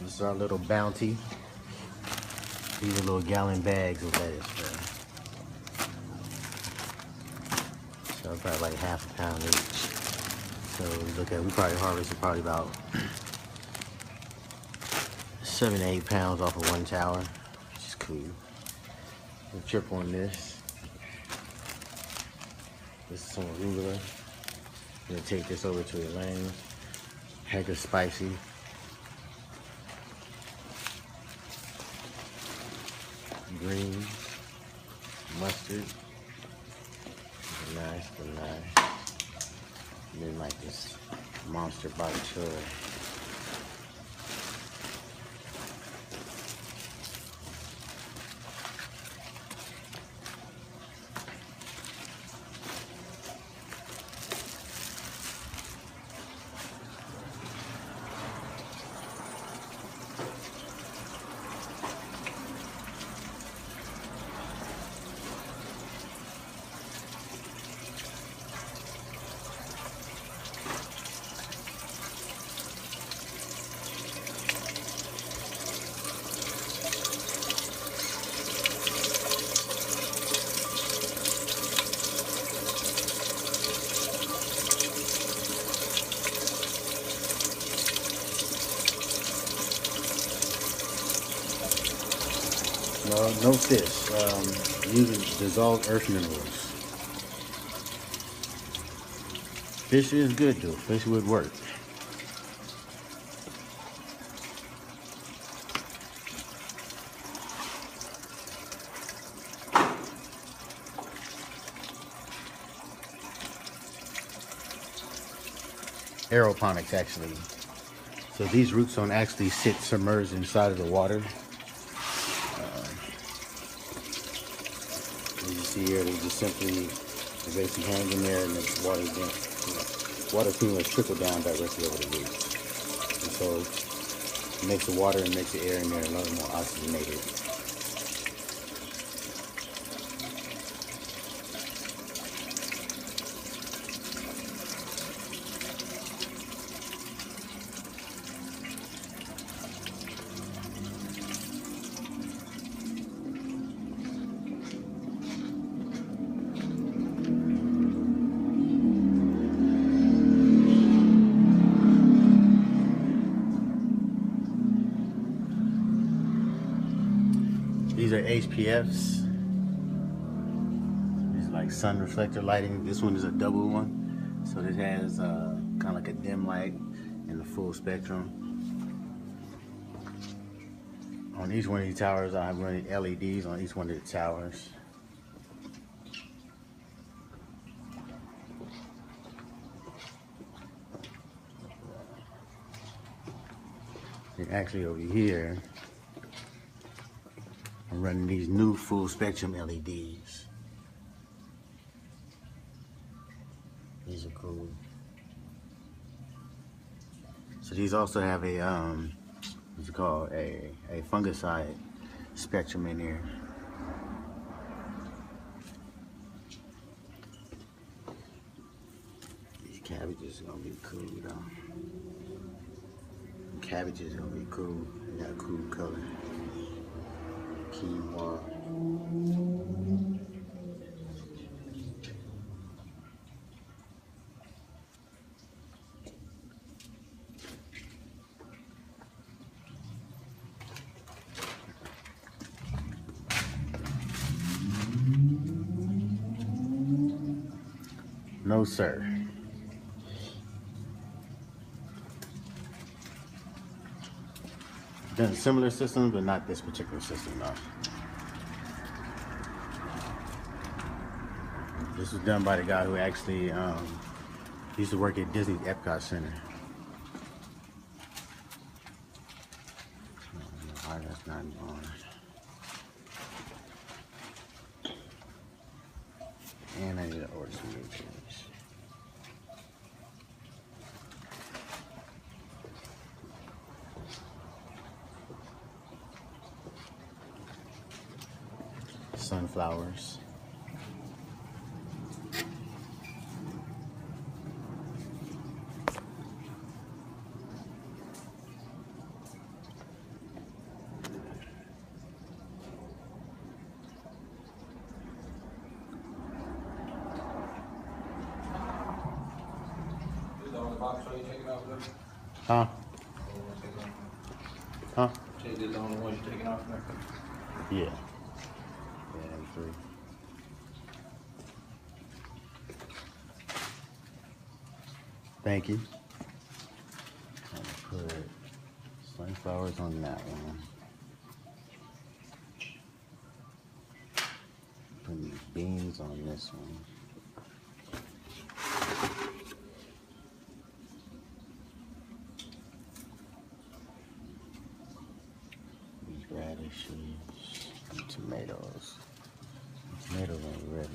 This is our little bounty. These are little gallon bags of lettuce, bro. So probably like half a pound each. So look at, we probably harvested probably about 7 to 8 pounds off of one tower, which is cool. We'll trip on this. This is some arugula. I'm gonna take this over to Elaine. Heck of spicy. Greens, mustard. Nice, but nice. And then like this monster bok choy. No fish. Using dissolved earth minerals. Fish is good though. Fish would work. Aeroponics actually. So these roots don't actually sit submerged inside of the water. As you see here, they just simply basically hang in there, and the water pretty much trickle down directly over the roots. And so it makes the water and makes the air in there a lot more oxygenated. These are HPFs. These are like sun reflector lighting. This one is a double one. So this has kind of like a dim light and the full spectrum. On each one of these towers, I have running LEDs on each one of the towers. And actually over here, I'm running these new full spectrum LEDs. These are cool. So these also have a what's it called, a fungicide spectrum in here. These cabbages are gonna be cool though. Cabbages are gonna be cool. They got a cool color. Quinoa. No, sir. Done similar systems, but not this particular system, though. This was done by the guy who actually used to work at Disney Epcot Center. Why that's not on. And I need to order some new things. Sunflowers. you taking off there? Huh? Huh? Take this on the ones you're taking off there. Yeah. Yeah, them three. Thank you. I'm gonna put sunflowers on that one. Put these beans on this one. These radishes and tomatoes. Tomatoes ain't ready.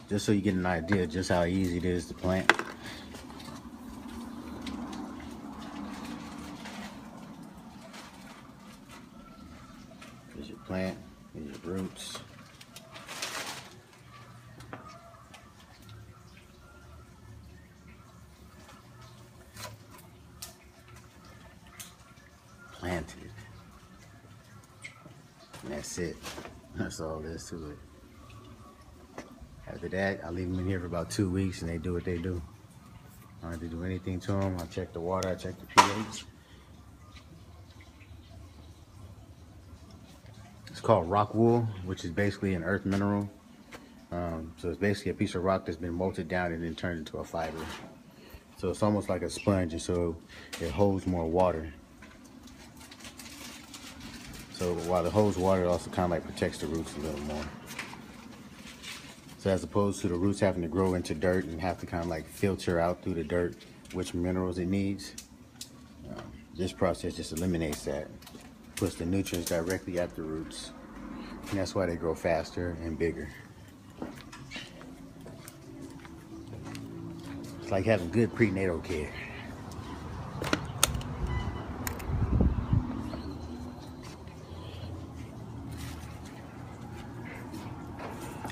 Just so you get an idea just how easy it is to plant. Here's your plant, here's your roots. Planted. And that's it. That's all there is to it. After that, I leave them in here for about 2 weeks and they do what they do. I don't have to do anything to them. I check the water, I check the pH. It's called rock wool, which is basically an earth mineral. So it's basically a piece of rock that's been molted down and then turned into a fiber. So it's almost like a sponge, and so it holds more water. So while it holds water, it also kind of like protects the roots a little more. So as opposed to the roots having to grow into dirt and have to kind of like filter out through the dirt which minerals it needs, this process just eliminates that. Puts the nutrients directly at the roots. And that's why they grow faster and bigger. It's like having good prenatal care.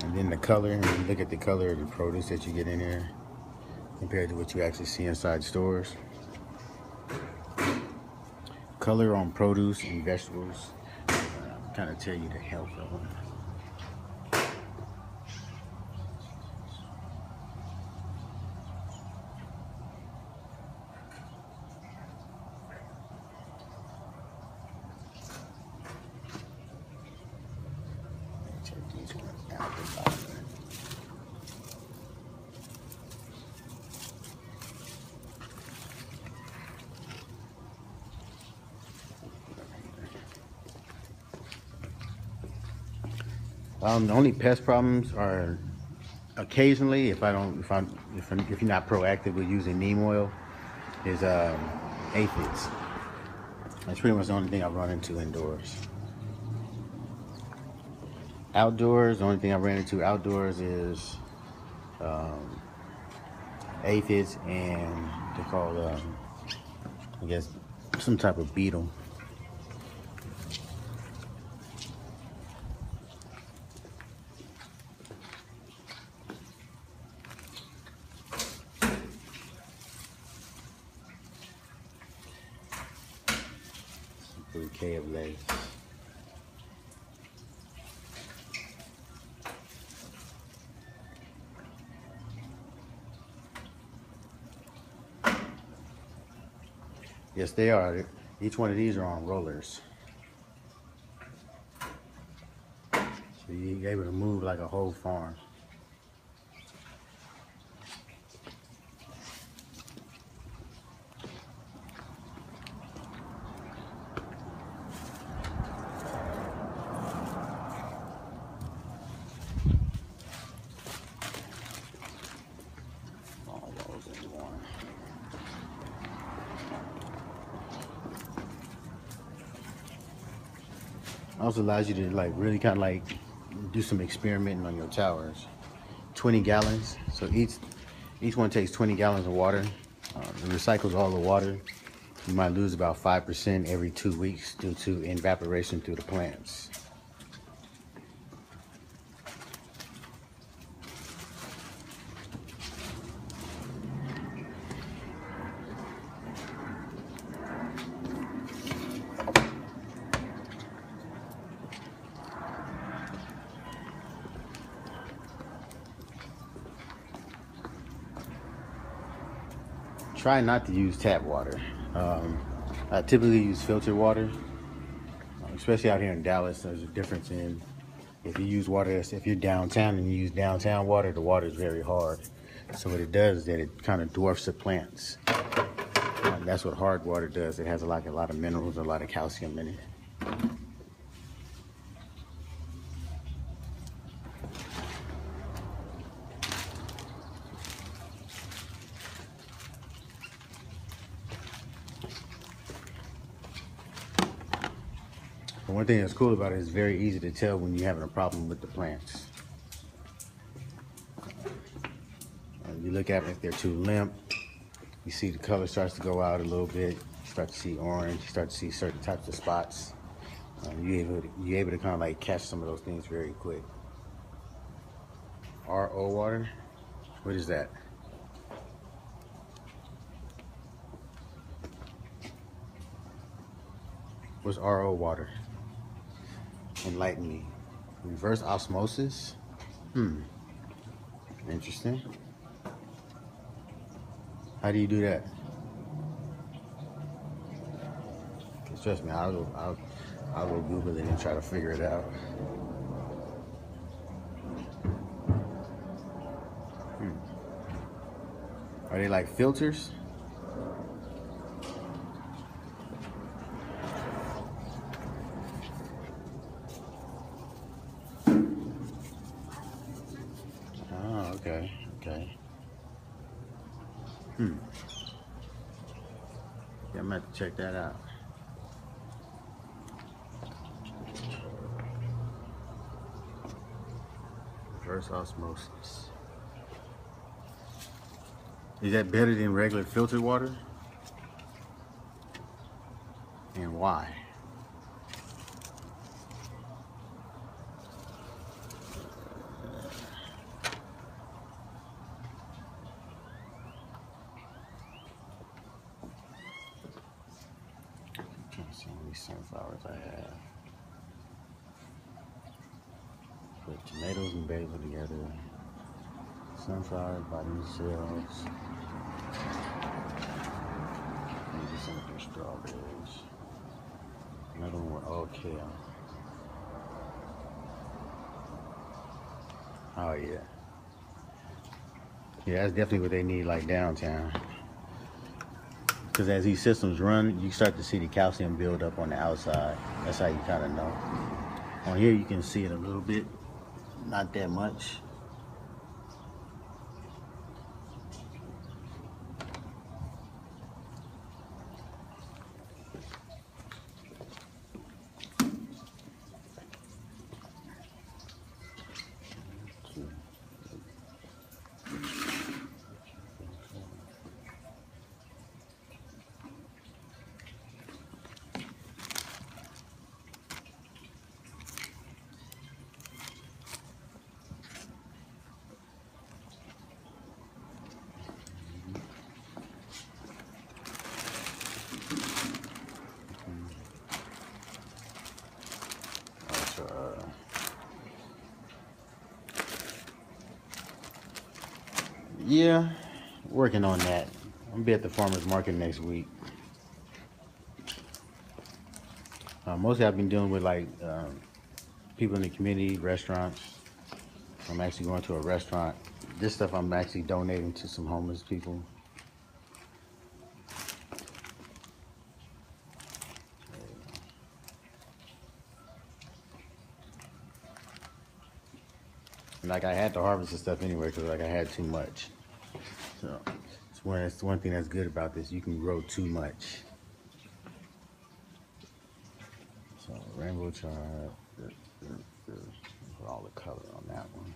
And then the color, and you look at the color of the produce that you get in here compared to what you actually see inside stores. Color on produce and vegetables kind of tell you the health of them. Check these ones out the bottom. The only pest problems are occasionally, if you're not proactive with using neem oil, is aphids. That's pretty much the only thing I've run into indoors. Outdoors, the only thing I ran into outdoors is aphids and they're called, I guess, some type of beetle. Bouquet of lettuce. Yes, they are. Each one of these are on rollers. So you're able to move like a whole farm. All those in one. Also allows you to like really kind of like do some experimenting on your towers. 20 gallons, so each one takes 20 gallons of water. It recycles all the water. You might lose about 5% every 2 weeks due to evaporation through the plants. try not to use tap water. I typically use filtered water, especially out here in Dallas. There's a difference in if you use water, if you're downtown and you use downtown water, the water is very hard. So what it does is that it kind of dwarfs the plants. That's what hard water does. It has a lot of minerals, a lot of calcium in it. But one thing that's cool about it is very easy to tell when you're having a problem with the plants. You look at them if they're too limp. You see the color starts to go out a little bit. You start to see orange. You start to see certain types of spots. You're able to kind of like catch some of those things very quick. RO water? What is that? What's RO water? Enlighten me. Reverse osmosis? Interesting. How do you do that? Trust me, I'll go Google it and try to figure it out. Are they like filters? Oh, okay. Yeah, I'm gonna have to check that out. Reverse osmosis. Is that better than regular filtered water? And why? Let's see how many sunflowers I have. Put tomatoes and basil together. Sunflowers by themselves. Maybe some of their strawberries. Another one with all kale. Oh yeah. Yeah, that's definitely what they need like downtown. Because as these systems run, you start to see the calcium build up on the outside. That's how you kind of know. On here you can see it a little bit, not that much. Yeah, working on that. I'm gonna be at the farmer's market next week. Mostly I've been dealing with like people in the community, restaurants. I'm actually going to a restaurant. This stuff I'm actually donating to some homeless people. And like I had to harvest this stuff anyway because like I had too much. So it's one thing that's good about this. You can grow too much. So rainbow chard, put all the color on that one.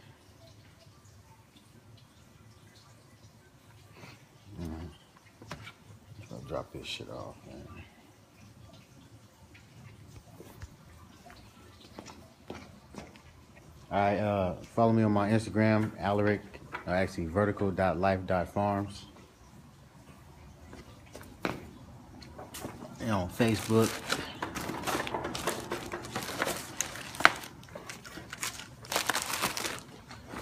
I'll drop this shit off, man. Alright, follow me on my Instagram, Alaric, actually vertical.life.farms. And on Facebook.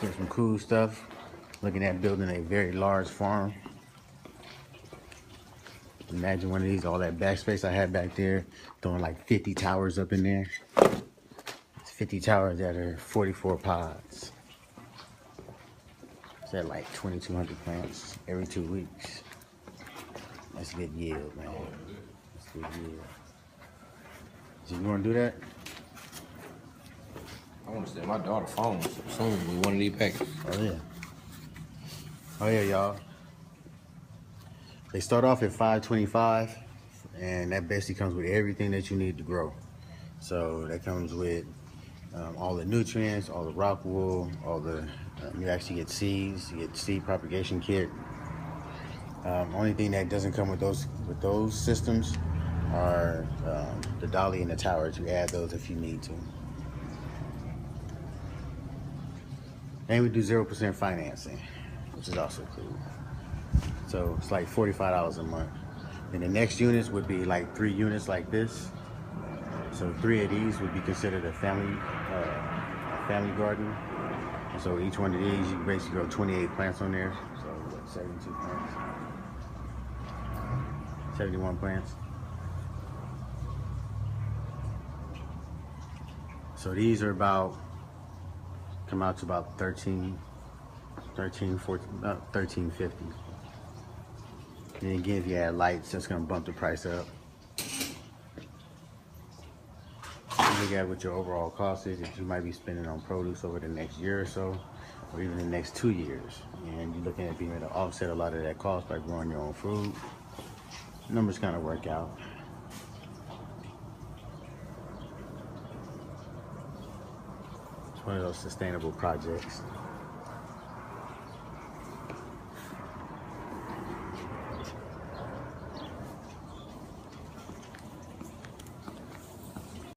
There's some cool stuff. Looking at building a very large farm. Imagine one of these, all that backspace I had back there, throwing like 50 towers up in there. It's 50 towers that are 44 pods. It's at like 2,200 plants every 2 weeks. That's good yield, man. That's good yield. So you want to do that? I want to send my daughter phone soon with one of these packages. Oh yeah. Oh yeah, y'all. They start off at $5.25, and that basically comes with everything that you need to grow. So that comes with all the nutrients, all the rock wool, all the you actually get seeds, you get seed propagation kit. Only thing that doesn't come with those systems are the dolly and the towers. You add those if you need to. And we do 0% financing, which is also cool. So it's like $45 a month. And the next units would be like 3 units like this. So 3 of these would be considered a family garden. And so each one of these, you basically grow 28 plants on there. So what, 72 plants? 71 plants. So these are come out to about $13.50. And again, if you add lights, that's gonna bump the price up. You look at what your overall cost is that you might be spending on produce over the next year or so, or even the next 2 years. And you're looking at being able to offset a lot of that cost by growing your own food. Numbers kind of work out. It's one of those sustainable projects.